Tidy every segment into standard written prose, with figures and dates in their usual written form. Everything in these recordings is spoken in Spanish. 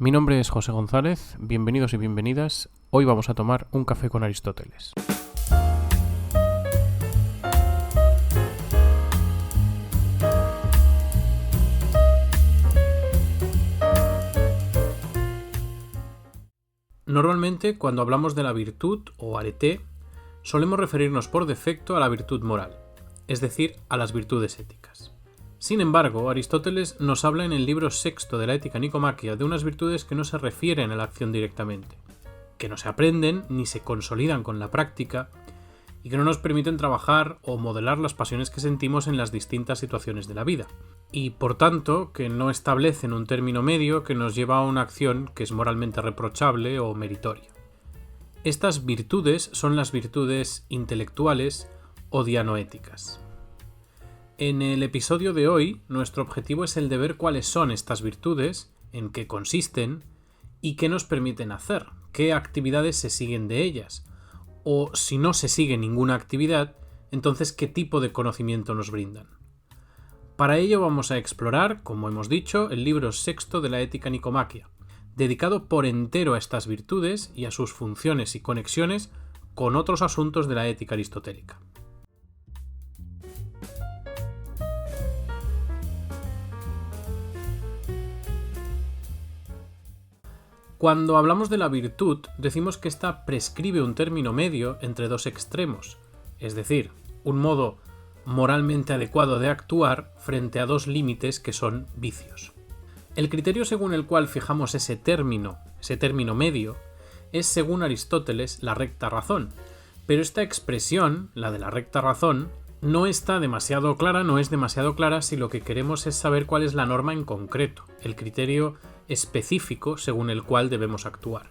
Mi nombre es José González, bienvenidos y bienvenidas. Hoy vamos a tomar un café con Aristóteles. Normalmente, cuando hablamos de la virtud o arete, solemos referirnos por defecto a la virtud moral, es decir, a las virtudes éticas. Sin embargo, Aristóteles nos habla en el libro sexto de la Ética Nicomaquia de unas virtudes que no se refieren a la acción directamente, que no se aprenden ni se consolidan con la práctica y que no nos permiten trabajar o modelar las pasiones que sentimos en las distintas situaciones de la vida, y por tanto que no establecen un término medio que nos lleva a una acción que es moralmente reprochable o meritoria. Estas virtudes son las virtudes intelectuales o dianoéticas. En el episodio de hoy, nuestro objetivo es el de ver cuáles son estas virtudes, en qué consisten y qué nos permiten hacer, qué actividades se siguen de ellas, o si no se sigue ninguna actividad, entonces qué tipo de conocimiento nos brindan. Para ello vamos a explorar, como hemos dicho, el libro sexto de la Ética Nicomaquia, dedicado por entero a estas virtudes y a sus funciones y conexiones con otros asuntos de la ética aristotélica. Cuando hablamos de la virtud, decimos que ésta prescribe un término medio entre dos extremos, es decir, un modo moralmente adecuado de actuar frente a dos límites que son vicios. El criterio según el cual fijamos ese término medio, es, según Aristóteles, la recta razón, pero esta expresión, la de la recta razón, no es demasiado clara si lo que queremos es saber cuál es la norma en concreto, el criterio específico según el cual debemos actuar.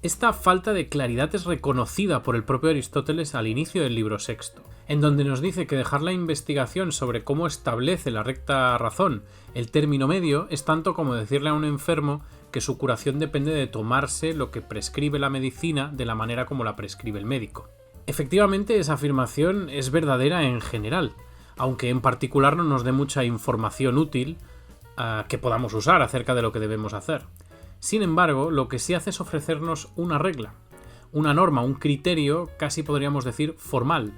Esta falta de claridad es reconocida por el propio Aristóteles al inicio del libro sexto, en donde nos dice que dejar la investigación sobre cómo establece la recta razón el término medio es tanto como decirle a un enfermo que su curación depende de tomarse lo que prescribe la medicina de la manera como la prescribe el médico. Efectivamente, esa afirmación es verdadera en general, aunque en particular no nos dé mucha información útil que podamos usar acerca de lo que debemos hacer. Sin embargo, lo que sí hace es ofrecernos una regla, una norma, un criterio, casi podríamos decir formal,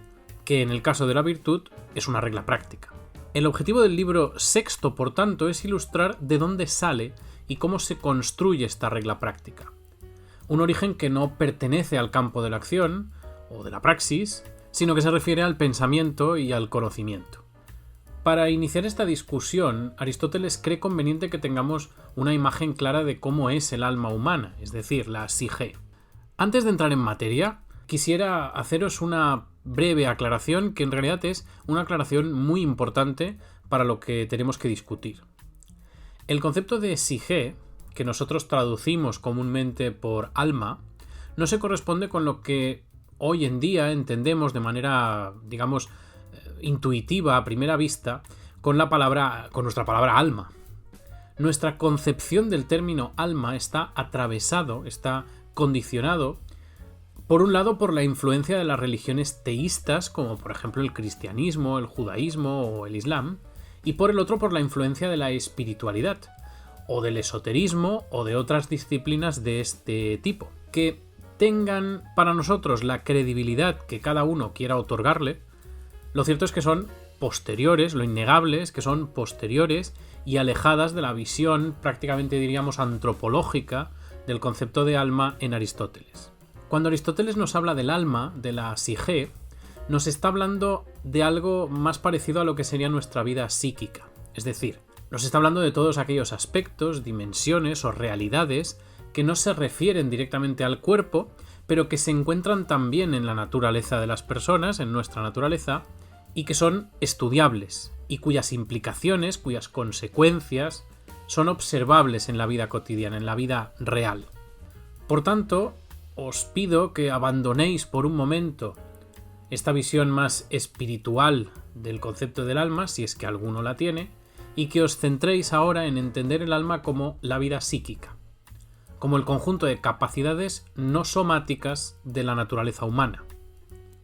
que en el caso de la virtud es una regla práctica. El objetivo del libro sexto, por tanto, es ilustrar de dónde sale y cómo se construye esta regla práctica. Un origen que no pertenece al campo de la acción o de la praxis, sino que se refiere al pensamiento y al conocimiento. Para iniciar esta discusión, Aristóteles cree conveniente que tengamos una imagen clara de cómo es el alma humana, es decir, la psique. Antes de entrar en materia, quisiera haceros una breve aclaración que en realidad es una aclaración muy importante para lo que tenemos que discutir. El concepto de psique, que nosotros traducimos comúnmente por alma, no se corresponde con lo que hoy en día entendemos de manera, digamos, intuitiva a primera vista con nuestra palabra alma. Nuestra concepción del término alma está condicionado, por un lado, por la influencia de las religiones teístas, como por ejemplo el cristianismo, el judaísmo o el islam, y por el otro por la influencia de la espiritualidad, o del esoterismo o de otras disciplinas de este tipo, que tengan para nosotros la credibilidad que cada uno quiera otorgarle. Lo cierto es que son posteriores, lo innegable es que son posteriores y alejadas de la visión, prácticamente diríamos antropológica, del concepto de alma en Aristóteles. Cuando Aristóteles nos habla del alma, de la psique, nos está hablando de algo más parecido a lo que sería nuestra vida psíquica. Es decir, nos está hablando de todos aquellos aspectos, dimensiones o realidades que no se refieren directamente al cuerpo, pero que se encuentran también en la naturaleza de las personas, en nuestra naturaleza, y que son estudiables, y cuyas implicaciones, cuyas consecuencias, son observables en la vida cotidiana, en la vida real. Por tanto, os pido que abandonéis por un momento esta visión más espiritual del concepto del alma, si es que alguno la tiene, y que os centréis ahora en entender el alma como la vida psíquica, como el conjunto de capacidades no somáticas de la naturaleza humana.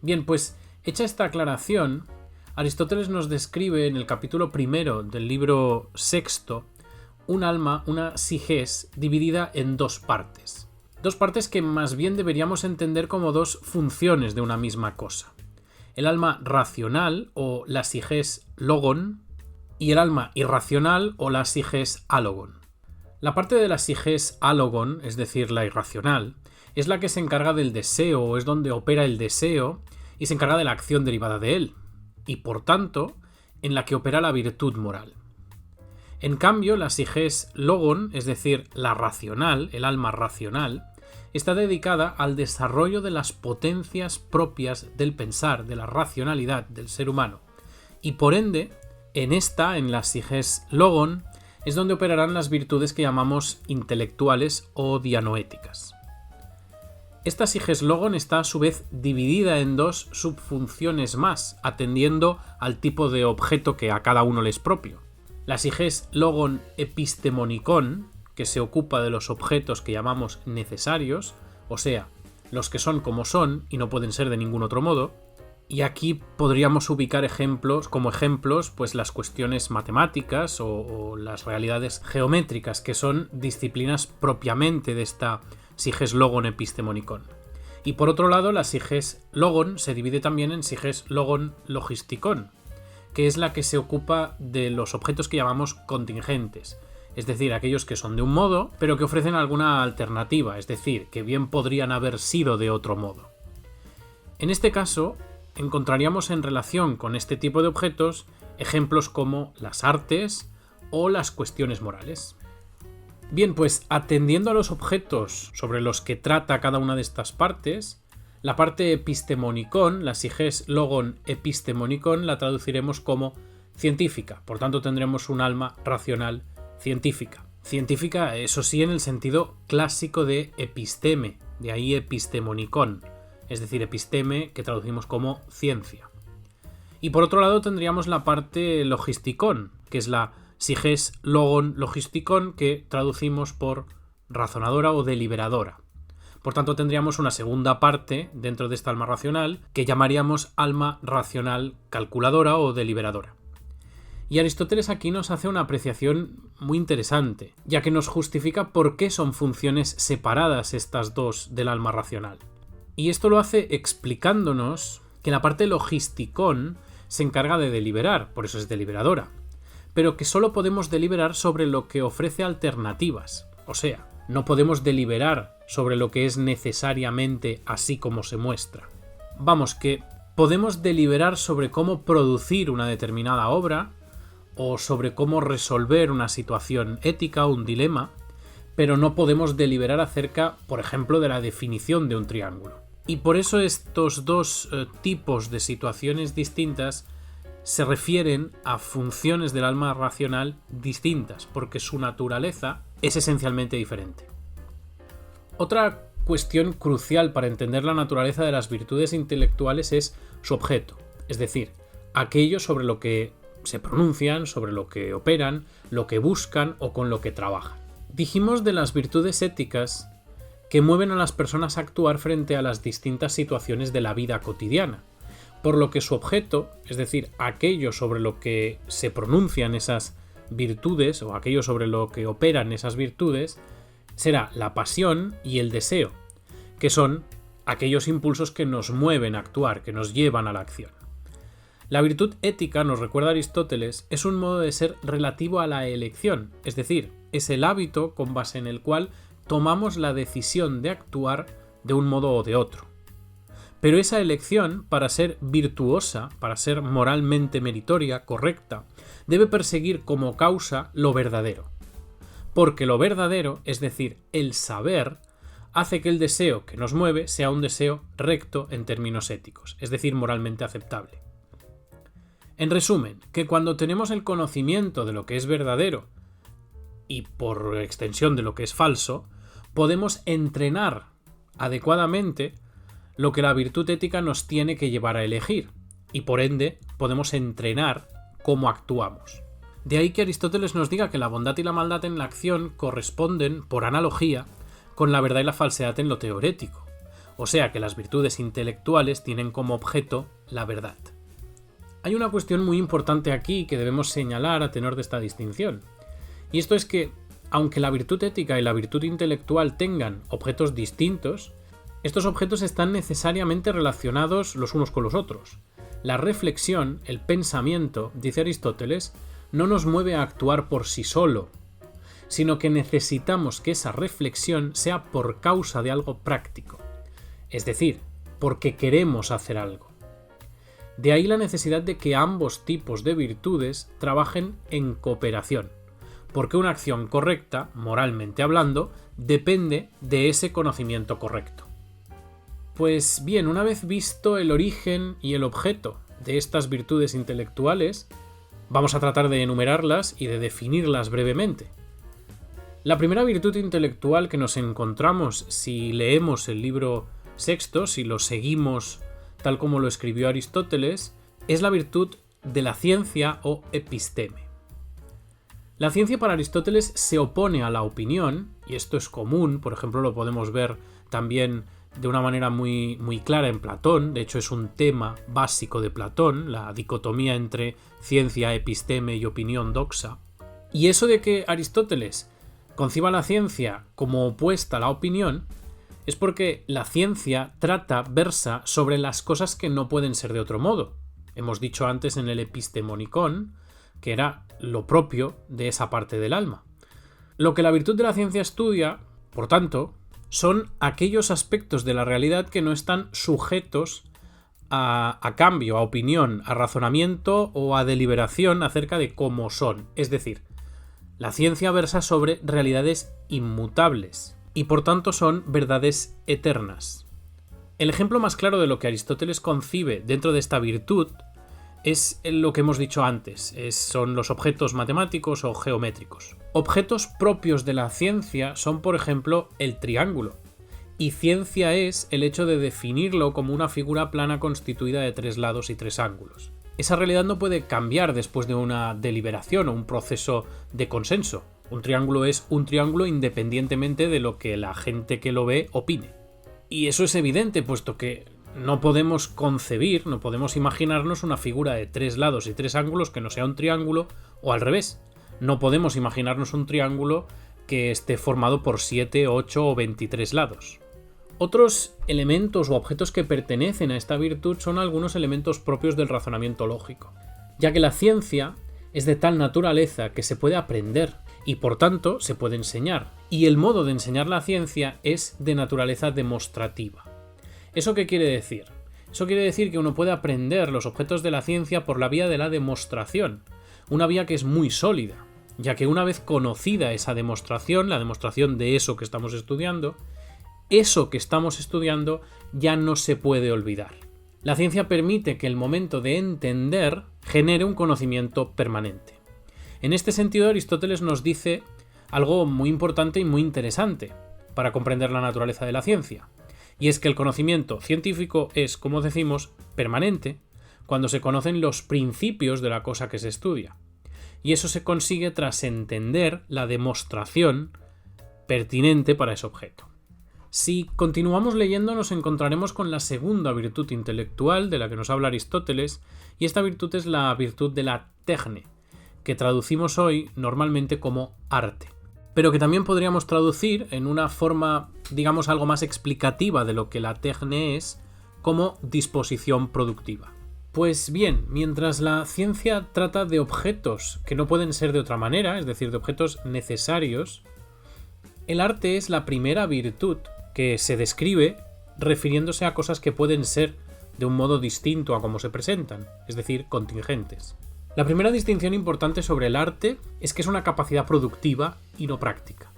Bien, pues hecha esta aclaración, Aristóteles nos describe en el capítulo primero del libro sexto un alma, una sigés, dividida en dos partes. Dos partes que más bien deberíamos entender como dos funciones de una misma cosa. El alma racional o la sigés logon y el alma irracional o la sigés alogon. La parte de la sigés alogon, es decir, la irracional, es la que se encarga del deseo o es donde opera el deseo y se encarga de la acción derivada de él, y por tanto, en la que opera la virtud moral. En cambio, la sigés logon, es decir, la racional, el alma racional, está dedicada al desarrollo de las potencias propias del pensar, de la racionalidad del ser humano. Y por ende, en la sigés logon, es donde operarán las virtudes que llamamos intelectuales o dianoéticas. Esta sigés logon está a su vez dividida en dos subfunciones más, atendiendo al tipo de objeto que a cada uno le es propio. La sigés logon epistemonikon, que se ocupa de los objetos que llamamos necesarios, o sea, los que son como son y no pueden ser de ningún otro modo, y aquí podríamos ubicar como ejemplos, pues las cuestiones matemáticas o las realidades geométricas, que son disciplinas propiamente de esta sigés logon epistemonikon. Y por otro lado, la sigés logon se divide también en sigés logon logistikon, que es la que se ocupa de los objetos que llamamos contingentes, es decir, aquellos que son de un modo, pero que ofrecen alguna alternativa, es decir, que bien podrían haber sido de otro modo. En este caso, encontraríamos en relación con este tipo de objetos ejemplos como las artes o las cuestiones morales. Bien, pues atendiendo a los objetos sobre los que trata cada una de estas partes, la parte epistemonikon, la sigés logon epistemonikon, la traduciremos como científica, por tanto tendremos un alma racional científica. Científica, eso sí, en el sentido clásico de episteme, de ahí epistemonikon, es decir, episteme que traducimos como ciencia. Y por otro lado tendríamos la parte logistikon, que es la sigés logon logistikon, que traducimos por razonadora o deliberadora. Por tanto tendríamos una segunda parte dentro de esta alma racional que llamaríamos alma racional calculadora o deliberadora. Y Aristóteles aquí nos hace una apreciación muy interesante, ya que nos justifica por qué son funciones separadas estas dos del alma racional. Y esto lo hace explicándonos que la parte logistikon se encarga de deliberar, por eso es deliberadora, pero que solo podemos deliberar sobre lo que ofrece alternativas, o sea, no podemos deliberar sobre lo que es necesariamente así como se muestra. Vamos, que podemos deliberar sobre cómo producir una determinada obra o sobre cómo resolver una situación ética o un dilema, pero no podemos deliberar acerca, por ejemplo, de la definición de un triángulo. Y por eso estos dos tipos de situaciones distintas se refieren a funciones del alma racional distintas, porque su naturaleza es esencialmente diferente. Otra cuestión crucial para entender la naturaleza de las virtudes intelectuales es su objeto, es decir, aquello sobre lo que se pronuncian, sobre lo que operan, lo que buscan o con lo que trabajan. Dijimos de las virtudes éticas que mueven a las personas a actuar frente a las distintas situaciones de la vida cotidiana, por lo que su objeto, es decir, aquello sobre lo que se pronuncian esas virtudes o aquello sobre lo que operan esas virtudes, será la pasión y el deseo, que son aquellos impulsos que nos mueven a actuar, que nos llevan a la acción. La virtud ética, nos recuerda Aristóteles, es un modo de ser relativo a la elección, es decir, es el hábito con base en el cual tomamos la decisión de actuar de un modo o de otro. Pero esa elección, para ser virtuosa, para ser moralmente meritoria, correcta, debe perseguir como causa lo verdadero. Porque lo verdadero, es decir, el saber, hace que el deseo que nos mueve sea un deseo recto en términos éticos, es decir, moralmente aceptable. En resumen, que cuando tenemos el conocimiento de lo que es verdadero y por extensión de lo que es falso, podemos entrenar adecuadamente lo que la virtud ética nos tiene que llevar a elegir y por ende podemos entrenar cómo actuamos. De ahí que Aristóteles nos diga que la bondad y la maldad en la acción corresponden, por analogía, con la verdad y la falsedad en lo teorético, o sea que las virtudes intelectuales tienen como objeto la verdad. Hay una cuestión muy importante aquí que debemos señalar a tenor de esta distinción, Y esto es que, aunque la virtud ética y la virtud intelectual tengan objetos distintos, estos objetos están necesariamente relacionados los unos con los otros. La reflexión, el pensamiento, dice Aristóteles, no nos mueve a actuar por sí solo, sino que necesitamos que esa reflexión sea por causa de algo práctico, es decir, porque queremos hacer algo. De ahí la necesidad de que ambos tipos de virtudes trabajen en cooperación, porque una acción correcta, moralmente hablando, depende de ese conocimiento correcto. Pues bien, una vez visto el origen y el objeto de estas virtudes intelectuales, vamos a tratar de enumerarlas y de definirlas brevemente. La primera virtud intelectual que nos encontramos si leemos el libro sexto, si lo seguimos tal como lo escribió Aristóteles, es la virtud de la ciencia o episteme. La ciencia para Aristóteles se opone a la opinión, y esto es común, por ejemplo lo podemos ver también de una manera muy clara en Platón, de hecho es un tema básico de Platón, la dicotomía entre ciencia, episteme y opinión doxa. Y eso de que Aristóteles conciba la ciencia como opuesta a la opinión es porque la ciencia versa sobre las cosas que no pueden ser de otro modo. Hemos dicho antes en el epistemonicón que era lo propio de esa parte del alma. Lo que la virtud de la ciencia estudia, por tanto, son aquellos aspectos de la realidad que no están sujetos a cambio, a opinión, a razonamiento o a deliberación acerca de cómo son. Es decir, la ciencia versa sobre realidades inmutables y por tanto son verdades eternas. El ejemplo más claro de lo que Aristóteles concibe dentro de esta virtud es lo que hemos dicho antes, son los objetos matemáticos o geométricos. Objetos propios de la ciencia son, por ejemplo, el triángulo, y ciencia es el hecho de definirlo como una figura plana constituida de 3 lados y 3 ángulos. Esa realidad no puede cambiar después de una deliberación o un proceso de consenso. Un triángulo es un triángulo independientemente de lo que la gente que lo ve opine. Y eso es evidente, puesto que no podemos concebir, no podemos imaginarnos una figura de 3 lados y 3 ángulos que no sea un triángulo, o al revés. No podemos imaginarnos un triángulo que esté formado por 7, 8 o 23 lados. Otros elementos o objetos que pertenecen a esta virtud son algunos elementos propios del razonamiento lógico, ya que la ciencia es de tal naturaleza que se puede aprender y por tanto se puede enseñar, y el modo de enseñar la ciencia es de naturaleza demostrativa. ¿Eso qué quiere decir? Eso quiere decir que uno puede aprender los objetos de la ciencia por la vía de la demostración, una vía que es muy sólida, ya que una vez conocida esa demostración, la demostración de eso que estamos estudiando ya no se puede olvidar. La ciencia permite que el momento de entender genere un conocimiento permanente. En este sentido, Aristóteles nos dice algo muy importante y muy interesante para comprender la naturaleza de la ciencia. Y es que el conocimiento científico es, como decimos, permanente cuando se conocen los principios de la cosa que se estudia. Y eso se consigue tras entender la demostración pertinente para ese objeto. Si continuamos leyendo nos encontraremos con la segunda virtud intelectual de la que nos habla Aristóteles, y esta virtud es la virtud de la técne, que traducimos hoy normalmente como arte, pero que también podríamos traducir en una forma, digamos, algo más explicativa de lo que la técne es, como disposición productiva. Pues bien, mientras la ciencia trata de objetos que no pueden ser de otra manera, es decir, de objetos necesarios, el arte es la primera virtud que se describe refiriéndose a cosas que pueden ser de un modo distinto a cómo se presentan, es decir, contingentes. La primera distinción importante sobre el arte es que es una capacidad productiva y no práctica.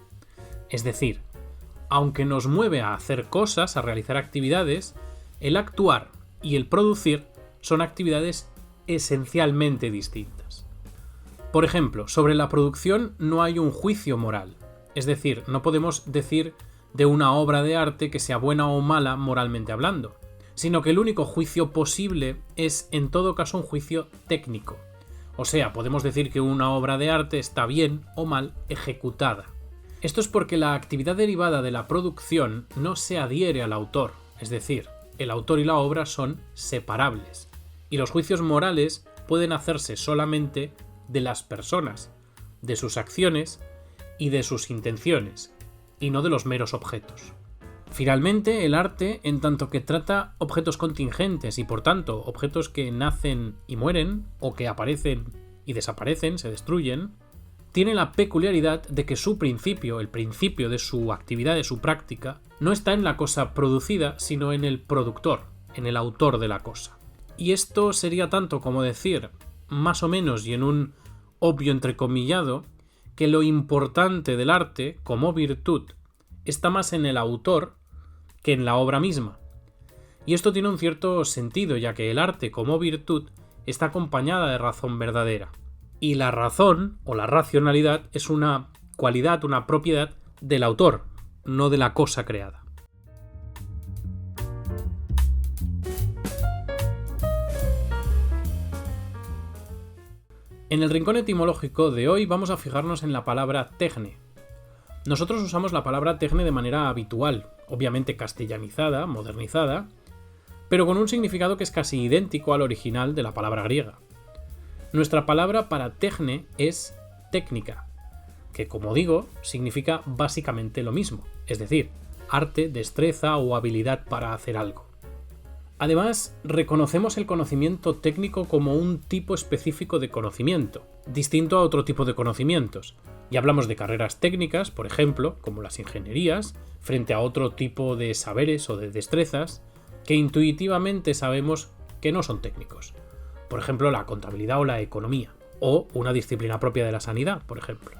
Es decir, aunque nos mueve a hacer cosas, a realizar actividades, el actuar y el producir son actividades esencialmente distintas. Por ejemplo, sobre la producción no hay un juicio moral, es decir, no podemos decir de una obra de arte que sea buena o mala moralmente hablando, sino que el único juicio posible es en todo caso un juicio técnico. O sea, podemos decir que una obra de arte está bien o mal ejecutada. Esto es porque la actividad derivada de la producción no se adhiere al autor, es decir, el autor y la obra son separables, y los juicios morales pueden hacerse solamente de las personas, de sus acciones y de sus intenciones, y no de los meros objetos. Finalmente, el arte, en tanto que trata objetos contingentes y por tanto objetos que nacen y mueren, o que aparecen y desaparecen, se destruyen, tiene la peculiaridad de que su principio, el principio de su actividad, de su práctica, no está en la cosa producida, sino en el productor, en el autor de la cosa. Y esto sería tanto como decir, más o menos y en un obvio entrecomillado, que lo importante del arte, como virtud, está más en el autor que en la obra misma. Y esto tiene un cierto sentido, ya que el arte, como virtud, está acompañada de razón verdadera. Y la razón, o la racionalidad, es una cualidad, una propiedad del autor, no de la cosa creada. En el rincón etimológico de hoy vamos a fijarnos en la palabra tecne. Nosotros usamos la palabra tecne de manera habitual, obviamente castellanizada, modernizada, pero con un significado que es casi idéntico al original de la palabra griega. Nuestra palabra para tecne es técnica, que como digo, significa básicamente lo mismo, es decir, arte, destreza o habilidad para hacer algo. Además, reconocemos el conocimiento técnico como un tipo específico de conocimiento, distinto a otro tipo de conocimientos, y hablamos de carreras técnicas, por ejemplo, como las ingenierías, frente a otro tipo de saberes o de destrezas que intuitivamente sabemos que no son técnicos. Por ejemplo, la contabilidad o la economía, o una disciplina propia de la sanidad, por ejemplo.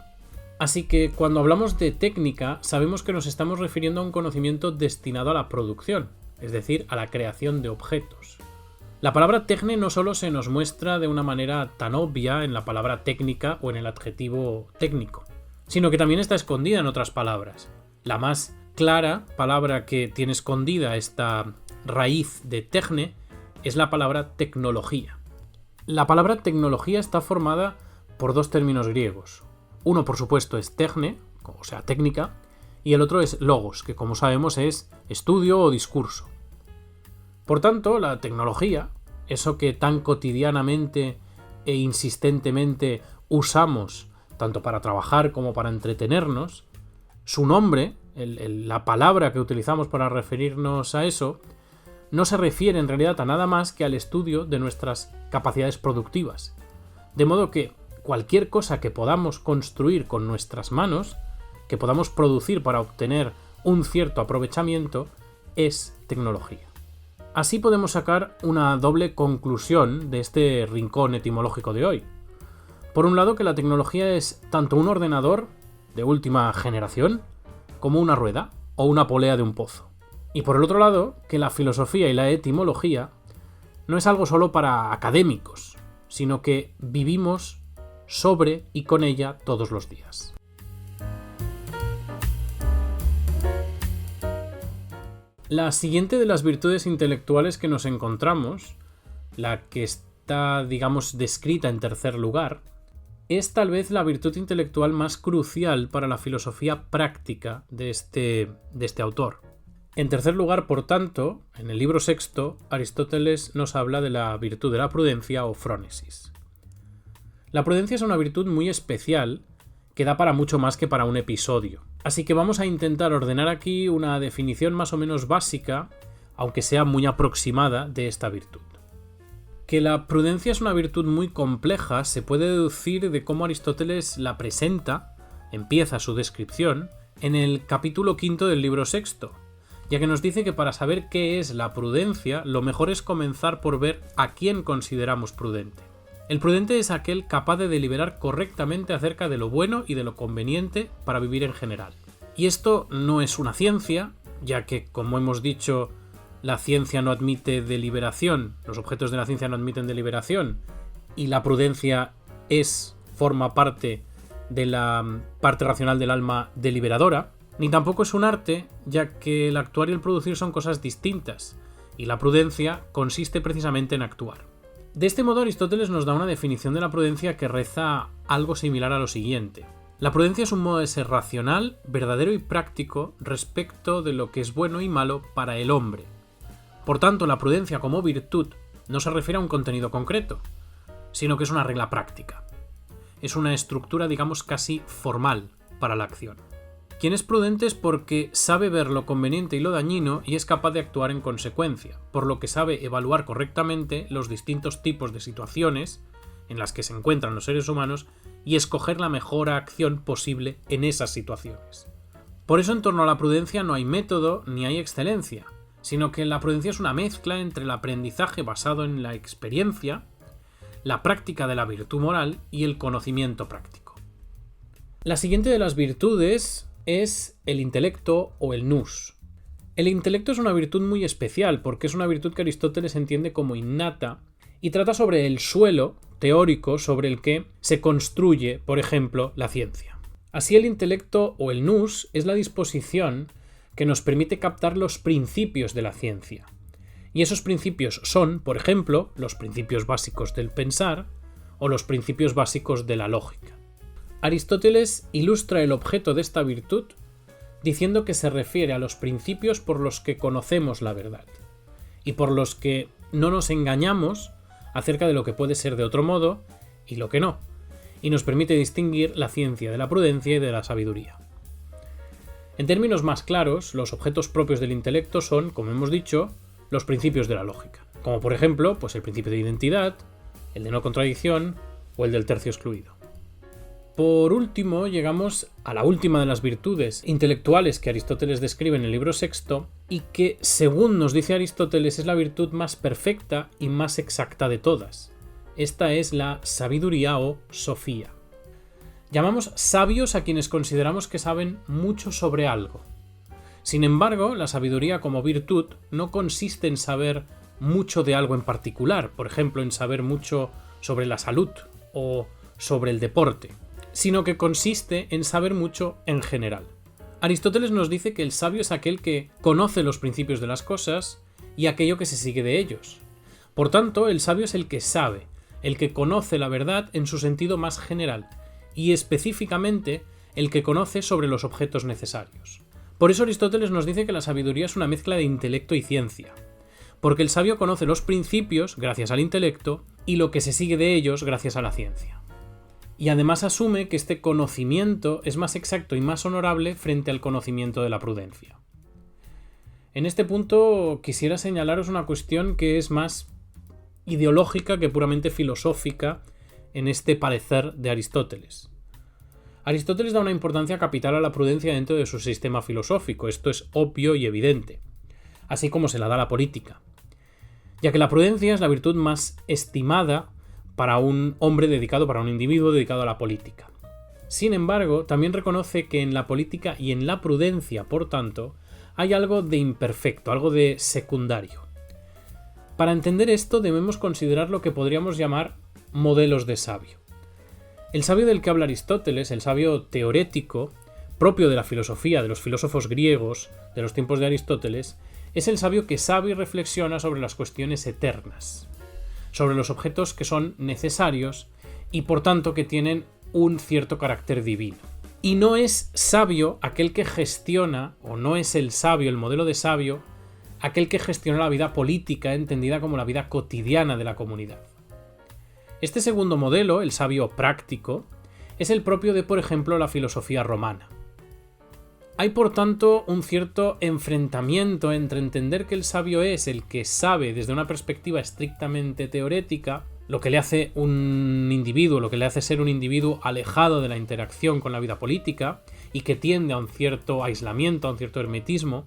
Así que cuando hablamos de técnica, sabemos que nos estamos refiriendo a un conocimiento destinado a la producción, es decir, a la creación de objetos. La palabra tecne no solo se nos muestra de una manera tan obvia en la palabra técnica o en el adjetivo técnico, sino que también está escondida en otras palabras. La más clara palabra que tiene escondida esta raíz de tecne es la palabra tecnología. La palabra tecnología está formada por dos términos griegos. Uno, por supuesto, es tecne, o sea, técnica, y el otro es logos, que como sabemos es estudio o discurso. Por tanto, la tecnología, eso que tan cotidianamente e insistentemente usamos, tanto para trabajar como para entretenernos, su nombre, la palabra que utilizamos para referirnos a eso, no se refiere en realidad a nada más que al estudio de nuestras capacidades productivas. De modo que cualquier cosa que podamos construir con nuestras manos, que podamos producir para obtener un cierto aprovechamiento, es tecnología. Así podemos sacar una doble conclusión de este rincón etimológico de hoy. Por un lado, que la tecnología es tanto un ordenador de última generación como una rueda o una polea de un pozo. Y por el otro lado, que la filosofía y la etimología no es algo solo para académicos, sino que vivimos sobre y con ella todos los días. La siguiente de las virtudes intelectuales que nos encontramos, la que está, digamos, descrita en tercer lugar, es tal vez la virtud intelectual más crucial para la filosofía práctica de este autor. En tercer lugar, por tanto, en el libro sexto, Aristóteles nos habla de la virtud de la prudencia o frónesis. La prudencia es una virtud muy especial que da para mucho más que para un episodio. Así que vamos a intentar ordenar aquí una definición más o menos básica, aunque sea muy aproximada, de esta virtud. Que la prudencia es una virtud muy compleja se puede deducir de cómo Aristóteles la presenta, empieza su descripción, en el capítulo 5 del libro sexto, ya que nos dice que para saber qué es la prudencia, lo mejor es comenzar por ver a quién consideramos prudente. El prudente es aquel capaz de deliberar correctamente acerca de lo bueno y de lo conveniente para vivir en general. Y esto no es una ciencia, ya que, como hemos dicho, la ciencia no admite deliberación, los objetos de la ciencia no admiten deliberación, y la prudencia forma parte de la parte racional del alma deliberadora, ni tampoco es un arte, ya que el actuar y el producir son cosas distintas, y la prudencia consiste precisamente en actuar. De este modo, Aristóteles nos da una definición de la prudencia que reza algo similar a lo siguiente. La prudencia es un modo de ser racional, verdadero y práctico respecto de lo que es bueno y malo para el hombre. Por tanto, la prudencia como virtud no se refiere a un contenido concreto, sino que es una regla práctica. es una estructura, digamos, casi formal para la acción. Quien es prudente es porque sabe ver lo conveniente y lo dañino y es capaz de actuar en consecuencia, por lo que sabe evaluar correctamente los distintos tipos de situaciones en las que se encuentran los seres humanos y escoger la mejor acción posible en esas situaciones. Por eso en torno a la prudencia no hay método ni hay excelencia, sino que la prudencia es una mezcla entre el aprendizaje basado en la experiencia, la práctica de la virtud moral y el conocimiento práctico. La siguiente de las virtudes es el intelecto o el nous. El intelecto es una virtud muy especial porque es una virtud que Aristóteles entiende como innata y trata sobre el suelo teórico sobre el que se construye, por ejemplo, la ciencia. Así el intelecto o el nous es la disposición que nos permite captar los principios de la ciencia. Y esos principios son, por ejemplo, los principios básicos del pensar o los principios básicos de la lógica. Aristóteles ilustra el objeto de esta virtud diciendo que se refiere a los principios por los que conocemos la verdad y por los que no nos engañamos acerca de lo que puede ser de otro modo y lo que no, y nos permite distinguir la ciencia de la prudencia y de la sabiduría. En términos más claros, los objetos propios del intelecto son, como hemos dicho, los principios de la lógica, como por ejemplo, pues el principio de identidad, el de no contradicción o el del tercio excluido. Por último, llegamos a la última de las virtudes intelectuales que Aristóteles describe en el libro sexto y que, según nos dice Aristóteles, es la virtud más perfecta y más exacta de todas. Esta es la sabiduría o sofía. Llamamos sabios a quienes consideramos que saben mucho sobre algo. Sin embargo, la sabiduría como virtud no consiste en saber mucho de algo en particular, por ejemplo, en saber mucho sobre la salud o sobre el deporte, sino que consiste en saber mucho en general. Aristóteles nos dice que el sabio es aquel que conoce los principios de las cosas y aquello que se sigue de ellos. Por tanto, el sabio es el que sabe, el que conoce la verdad en su sentido más general, y específicamente el que conoce sobre los objetos necesarios. Por eso Aristóteles nos dice que la sabiduría es una mezcla de intelecto y ciencia, porque el sabio conoce los principios gracias al intelecto y lo que se sigue de ellos gracias a la ciencia. Y además asume que este conocimiento es más exacto y más honorable frente al conocimiento de la prudencia. En este punto quisiera señalaros una cuestión que es más ideológica que puramente filosófica en este parecer de Aristóteles. Aristóteles da una importancia capital a la prudencia dentro de su sistema filosófico, esto es obvio y evidente, así como se la da a la política, ya que la prudencia es la virtud más estimada para un hombre dedicado, para un individuo dedicado a la política. Sin embargo, también reconoce que en la política y en la prudencia, por tanto, hay algo de imperfecto, algo de secundario. Para entender esto debemos considerar lo que podríamos llamar modelos de sabio. El sabio del que habla Aristóteles, el sabio teorético, propio de la filosofía, de los filósofos griegos de los tiempos de Aristóteles, es el sabio que sabe y reflexiona sobre las cuestiones eternas, sobre los objetos que son necesarios y por tanto que tienen un cierto carácter divino. Y no es sabio aquel que gestiona, o no es el sabio, el modelo de sabio, aquel que gestiona la vida política entendida como la vida cotidiana de la comunidad. Este segundo modelo, el sabio práctico, es el propio de, por ejemplo, la filosofía romana. Hay, por tanto, un cierto enfrentamiento entre entender que el sabio es el que sabe desde una perspectiva estrictamente teorética, lo que le hace un individuo, lo que le hace ser un individuo alejado de la interacción con la vida política y que tiende a un cierto aislamiento, a un cierto hermetismo,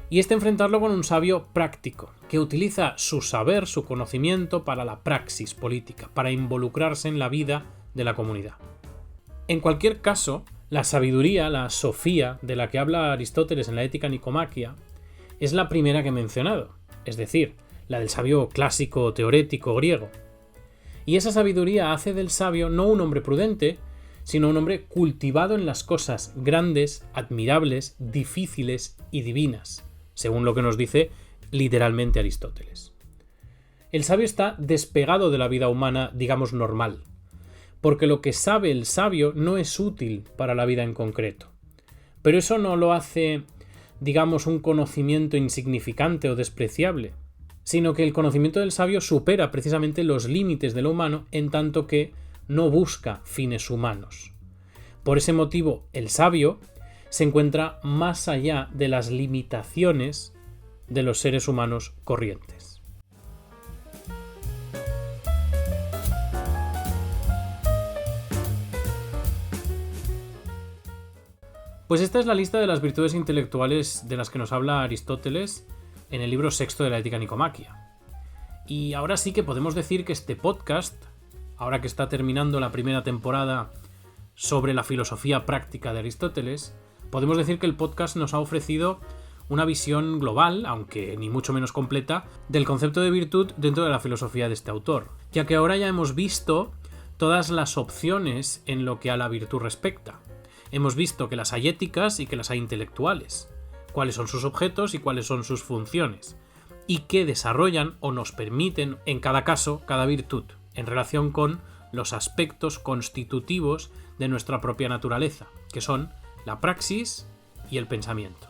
y enfrentarlo con un sabio práctico, que utiliza su saber, su conocimiento para la praxis política, para involucrarse en la vida de la comunidad. En cualquier caso, la sabiduría, la sofía, de la que habla Aristóteles en la Ética Nicomaquia, es la primera que he mencionado, es decir, la del sabio clásico teorético griego. Y esa sabiduría hace del sabio no un hombre prudente, sino un hombre cultivado en las cosas grandes, admirables, difíciles y divinas, según lo que nos dice literalmente Aristóteles. El sabio está despegado de la vida humana, digamos, normal, porque lo que sabe el sabio no es útil para la vida en concreto. Pero eso no lo hace, digamos, un conocimiento insignificante o despreciable, sino que el conocimiento del sabio supera precisamente los límites de lo humano en tanto que no busca fines humanos. Por ese motivo, el sabio se encuentra más allá de las limitaciones de los seres humanos corrientes. Pues esta es la lista de las virtudes intelectuales de las que nos habla Aristóteles en el libro sexto de la Ética Nicomaquia. Y ahora sí que podemos decir que este podcast, ahora que está terminando la primera temporada sobre la filosofía práctica de Aristóteles, podemos decir que el podcast nos ha ofrecido una visión global, aunque ni mucho menos completa, del concepto de virtud dentro de la filosofía de este autor, ya que ahora ya hemos visto todas las opciones en lo que a la virtud respecta. Hemos visto que las hay éticas y que las hay intelectuales, cuáles son sus objetos y cuáles son sus funciones, y qué desarrollan o nos permiten, en cada caso, cada virtud, en relación con los aspectos constitutivos de nuestra propia naturaleza, que son la praxis y el pensamiento.